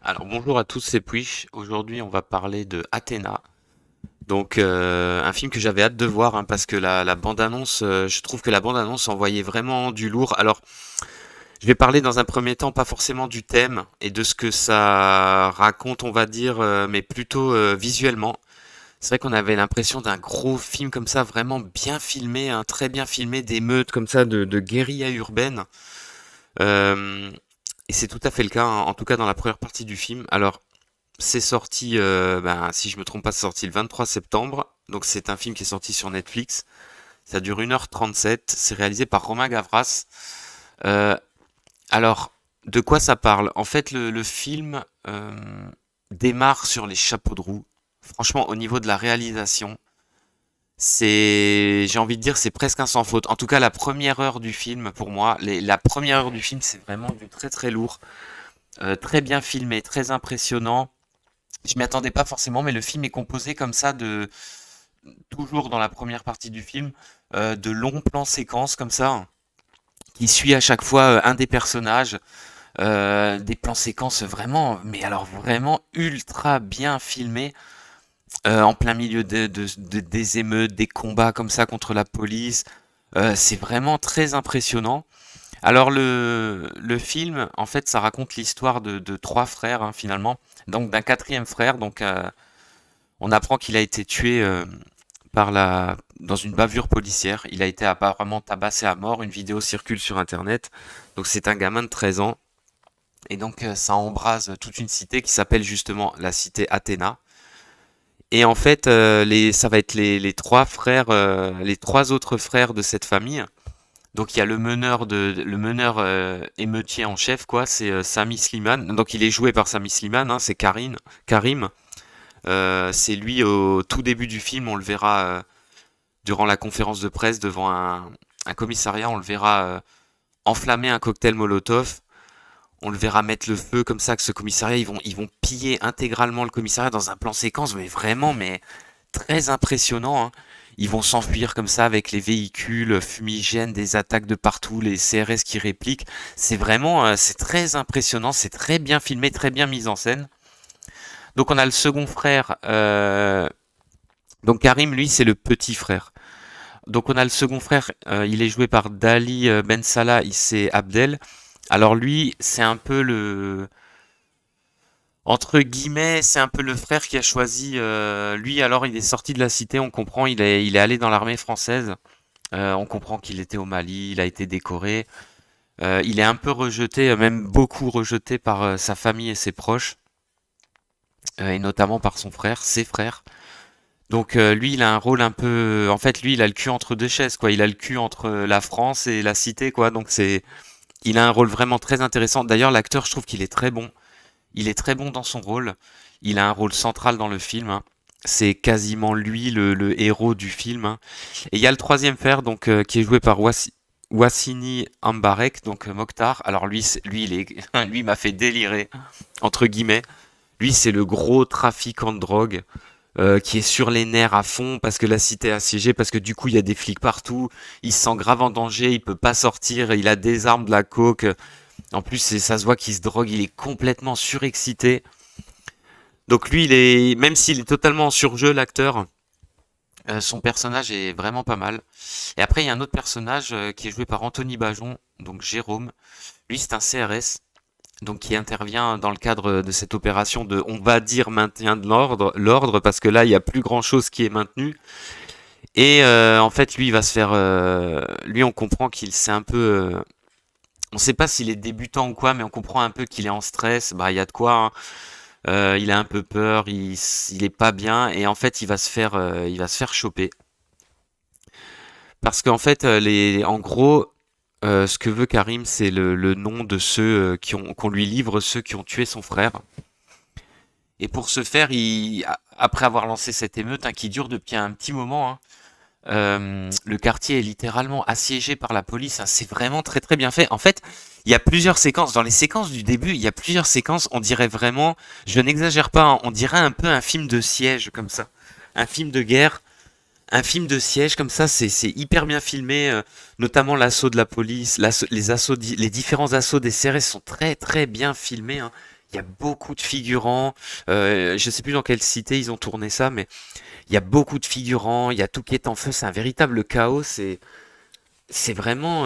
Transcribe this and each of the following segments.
Alors bonjour à tous, c'est Puish. Aujourd'hui, on va parler de Athéna. Donc un film que j'avais hâte de voir hein, parce que la bande-annonce, je trouve que la bande-annonce envoyait vraiment du lourd. Alors, je vais parler dans un premier temps pas forcément du thème et de ce que ça raconte, on va dire, mais plutôt visuellement. C'est vrai qu'on avait l'impression d'un gros film comme ça, vraiment bien filmé, hein, très bien filmé, d'émeutes comme ça, de guérilla urbaine. Euh, et c'est tout à fait le cas, hein, en tout cas dans la première partie du film. Alors, c'est sorti, si je me trompe pas, c'est sorti le 23 septembre. Donc c'est un film qui est sorti sur Netflix. Ça dure 1h37. C'est réalisé par Romain Gavras. Euh, alors, de quoi ça parle? En fait, le film démarre sur les chapeaux de roue. Franchement, au niveau de la réalisation, j'ai envie de dire, c'est presque un sans faute. En tout cas, la première heure du film, pour moi, la première heure du film, c'est vraiment du très très lourd. Très bien filmé, très impressionnant. Je m'y attendais pas forcément, mais le film est composé comme ça de toujours dans la première partie du film de longs plans séquences comme ça qui suit à chaque fois un des personnages, des plans séquences vraiment, mais alors vraiment ultra bien filmés en plein milieu des émeutes, des combats comme ça contre la police. C'est vraiment très impressionnant. Alors le film, en fait, ça raconte l'histoire de trois frères hein, finalement, donc d'un quatrième frère, donc on apprend qu'il a été tué dans une bavure policière. Il a été apparemment tabassé à mort. Une vidéo circule sur Internet. Donc c'est un gamin de 13 ans. Et donc ça embrase toute une cité qui s'appelle justement la cité Athéna. Et en fait, ça va être les trois frères, les trois autres frères de cette famille. Donc il y a le meneur émeutier en chef, quoi. C'est Sami Slimane. Donc il est joué par Sami Slimane. Hein, c'est Karim. C'est lui au tout début du film. On le verra durant la conférence de presse devant un commissariat, on le verra enflammer un cocktail Molotov. On le verra mettre le feu comme ça que ce commissariat, ils vont piller intégralement le commissariat dans un plan séquence, mais vraiment, mais très impressionnant. Hein. Ils vont s'enfuir comme ça avec les véhicules fumigènes, des attaques de partout, les CRS qui répliquent. C'est vraiment, c'est très impressionnant, c'est très bien filmé, très bien mis en scène. Donc on a le second frère. Donc Karim, lui, c'est le petit frère. Donc on a le second frère, il est joué par Dali Ben Salah, c'est Abdel. Alors lui, c'est un peu le entre guillemets, c'est un peu le frère qui a choisi. Lui, alors il est sorti de la cité, on comprend, il est allé dans l'armée française. On comprend qu'il était au Mali, il a été décoré. Il est un peu rejeté, même beaucoup rejeté par sa famille et ses proches, et notamment par son frère, ses frères. Donc lui, il a un rôle un peu. En fait, lui, il a le cul entre deux chaises, quoi. Il a le cul entre la France et la cité, quoi. Donc il a un rôle vraiment très intéressant. D'ailleurs, l'acteur, je trouve qu'il est très bon. Il est très bon dans son rôle. Il a un rôle central dans le film. Hein. C'est quasiment lui le héros du film. Hein. Et il y a le troisième frère, donc qui est joué par Wassini Ambarek, donc Mokhtar. Alors lui, lui, il m'a fait délirer entre guillemets. Lui, c'est le gros trafiquant de drogue qui est sur les nerfs à fond parce que la cité est assiégée, parce que du coup il y a des flics partout, il se sent grave en danger, il peut pas sortir, il a des armes, de la coke. En plus, ça se voit qu'il se drogue, il est complètement surexcité. Donc lui, même s'il est totalement en surjeu, l'acteur, son personnage est vraiment pas mal. Et après, il y a un autre personnage qui est joué par Anthony Bajon, donc Jérôme. Lui, c'est un CRS donc qui intervient dans le cadre de cette opération de, on va dire, maintien de l'ordre, parce que là, il y a plus grand chose qui est maintenu. Et en fait, lui, il va se faire, lui, on comprend qu'il c'est un peu, on sait pas s'il est débutant ou quoi, mais on comprend un peu qu'il est en stress. Bah, il y a de quoi. Hein. Il a un peu peur, il est pas bien, et en fait, il va se faire choper. Parce qu'en fait, en gros, ce que veut Karim, c'est le nom de ceux qu'on lui livre, ceux qui ont tué son frère. Et pour ce faire, après avoir lancé cette émeute, hein, qui dure depuis un petit moment, hein, le quartier est littéralement assiégé par la police. Hein, c'est vraiment très très bien fait. En fait, il y a plusieurs séquences. Dans les séquences du début, il y a plusieurs séquences. On dirait vraiment, je n'exagère pas, hein, on dirait un peu un film de siège comme ça, un film de guerre, un film de siège comme ça. C'est hyper bien filmé, notamment l'assaut de la police, les différents assauts des CRS sont très très bien filmés. Hein. Il y a beaucoup de figurants. Je sais plus dans quelle cité ils ont tourné ça, mais il y a beaucoup de figurants. Il y a tout qui est en feu. C'est un véritable chaos. C'est vraiment,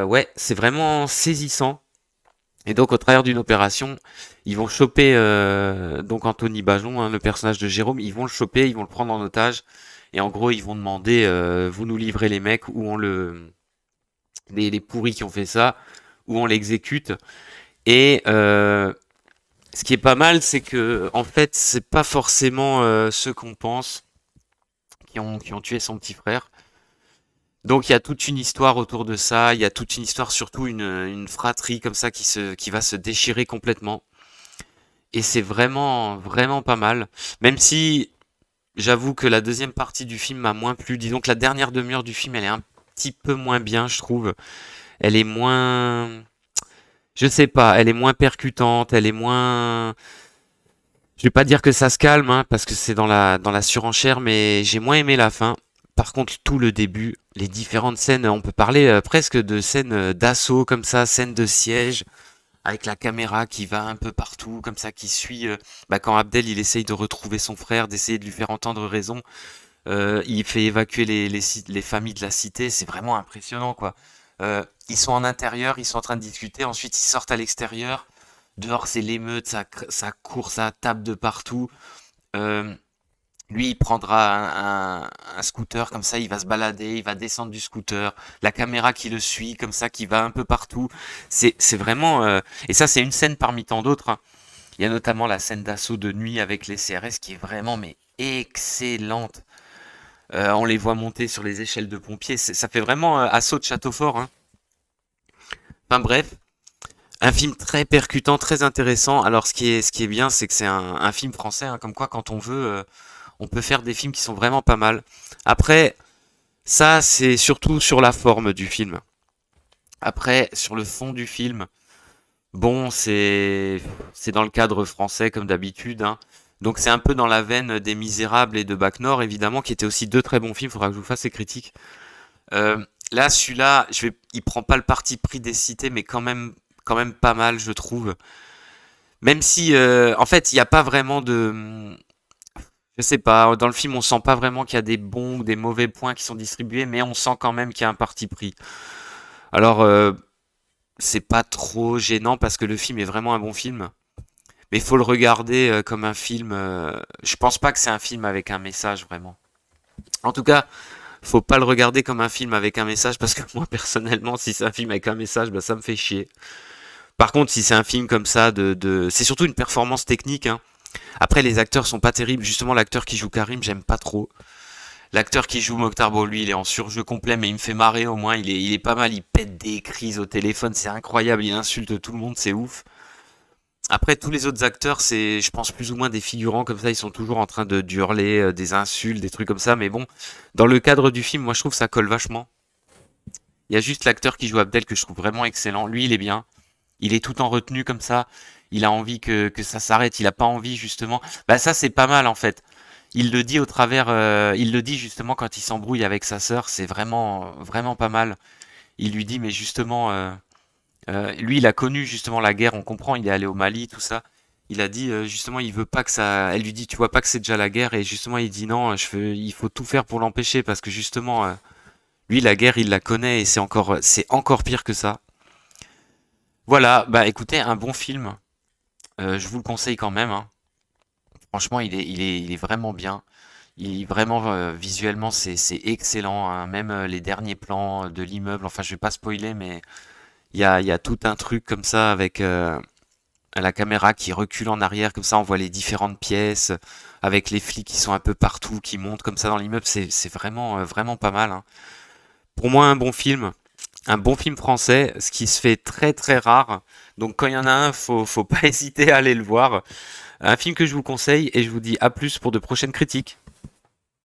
ouais, c'est vraiment saisissant. Et donc, au travers d'une opération, ils vont choper donc Anthony Bajon, hein, le personnage de Jérôme. Ils vont le choper, ils vont le prendre en otage. Et en gros, ils vont demander, vous nous livrez les mecs ou on les pourris qui ont fait ça, ou on l'exécute. Et ce qui est pas mal, c'est que en fait, c'est pas forcément ceux qu'on pense qui ont tué son petit frère. Donc il y a toute une histoire autour de ça, il y a toute une histoire, surtout une fratrie comme ça qui va se déchirer complètement. Et c'est vraiment, vraiment pas mal. Même si j'avoue que la deuxième partie du film m'a moins plu. Disons que la dernière demi-heure du film, elle est un petit peu moins bien, je trouve. Elle est moins... Je sais pas, elle est moins percutante, elle est moins... Je vais pas dire que ça se calme, hein, parce que c'est dans la surenchère, mais j'ai moins aimé la fin. Par contre, tout le début, les différentes scènes, on peut parler presque de scènes d'assaut comme ça, scènes de siège, avec la caméra qui va un peu partout, comme ça, qui suit. Quand Abdel il essaye de retrouver son frère, d'essayer de lui faire entendre raison, il fait évacuer les familles de la cité, c'est vraiment impressionnant, quoi. Ils sont en intérieur, ils sont en train de discuter, ensuite ils sortent à l'extérieur. Dehors, c'est l'émeute, ça court, ça tape de partout. Euh, Lui, il prendra un scooter, comme ça, il va se balader, il va descendre du scooter. La caméra qui le suit, comme ça, qui va un peu partout. C'est vraiment... Et ça, c'est une scène parmi tant d'autres, hein. Il y a notamment la scène d'assaut de nuit avec les CRS qui est vraiment, mais excellente. On les voit monter sur les échelles de pompiers. Ça fait vraiment assaut de château fort, hein. Enfin bref, un film très percutant, très intéressant. Alors ce qui est bien, c'est que c'est un film français, hein, comme quoi quand on veut, on peut faire des films qui sont vraiment pas mal. Après, ça c'est surtout sur la forme du film. Après, sur le fond du film, bon, c'est dans le cadre français comme d'habitude, hein. Donc c'est un peu dans la veine des Misérables et de Bac Nord, évidemment, qui étaient aussi deux très bons films. Faudra que je vous fasse ces critiques. Là, celui-là, il prend pas le parti pris des cités, mais quand même pas mal, je trouve. Même si, en fait, il n'y a pas vraiment de... Je sais pas, dans le film, on sent pas vraiment qu'il y a des bons ou des mauvais points qui sont distribués, mais on sent quand même qu'il y a un parti pris. Alors, c'est pas trop gênant parce que le film est vraiment un bon film. Mais il faut le regarder comme un film. Je pense pas que c'est un film avec un message, vraiment. En tout cas, faut pas le regarder comme un film avec un message parce que moi, personnellement, si c'est un film avec un message, bah, ça me fait chier. Par contre, si c'est un film comme ça, c'est surtout une performance technique, hein. Après, les acteurs sont pas terribles. Justement, l'acteur qui joue Karim, j'aime pas trop. L'acteur qui joue Mokhtar, bon, lui, il est en surjeu complet, mais il me fait marrer au moins. Il est pas mal. Il pète des crises au téléphone, c'est incroyable. Il insulte tout le monde, c'est ouf. Après, tous les autres acteurs, c'est, je pense, plus ou moins des figurants comme ça. Ils sont toujours en train de d'hurler des insultes, des trucs comme ça. Mais bon, dans le cadre du film, moi, je trouve que ça colle vachement. Il y a juste l'acteur qui joue Abdel que je trouve vraiment excellent. Lui, il est bien. Il est tout en retenue comme ça. Il a envie que ça s'arrête. Il a pas envie justement. Bah ça c'est pas mal en fait. Il le dit au travers. Il le dit justement quand il s'embrouille avec sa sœur. C'est vraiment vraiment pas mal. Il lui dit mais justement, lui il a connu justement la guerre. On comprend. Il est allé au Mali tout ça. Il a dit justement il veut pas que ça. Elle lui dit tu vois pas que c'est déjà la guerre et justement il dit non. Il faut tout faire pour l'empêcher parce que justement lui la guerre il la connaît et c'est encore pire que ça. Voilà, bah écoutez, un bon film. Je vous le conseille quand même, hein. Franchement, il est vraiment bien. Vraiment visuellement, c'est excellent, hein. Même les derniers plans de l'immeuble. Enfin, je vais pas spoiler, mais il y a tout un truc comme ça avec la caméra qui recule en arrière, comme ça, on voit les différentes pièces avec les flics qui sont un peu partout, qui montent comme ça dans l'immeuble. C'est vraiment vraiment pas mal, hein. Pour moi, un bon film français, ce qui se fait très très rare. Donc quand il y en a un, faut pas hésiter à aller le voir. Un film que je vous conseille et je vous dis à plus pour de prochaines critiques.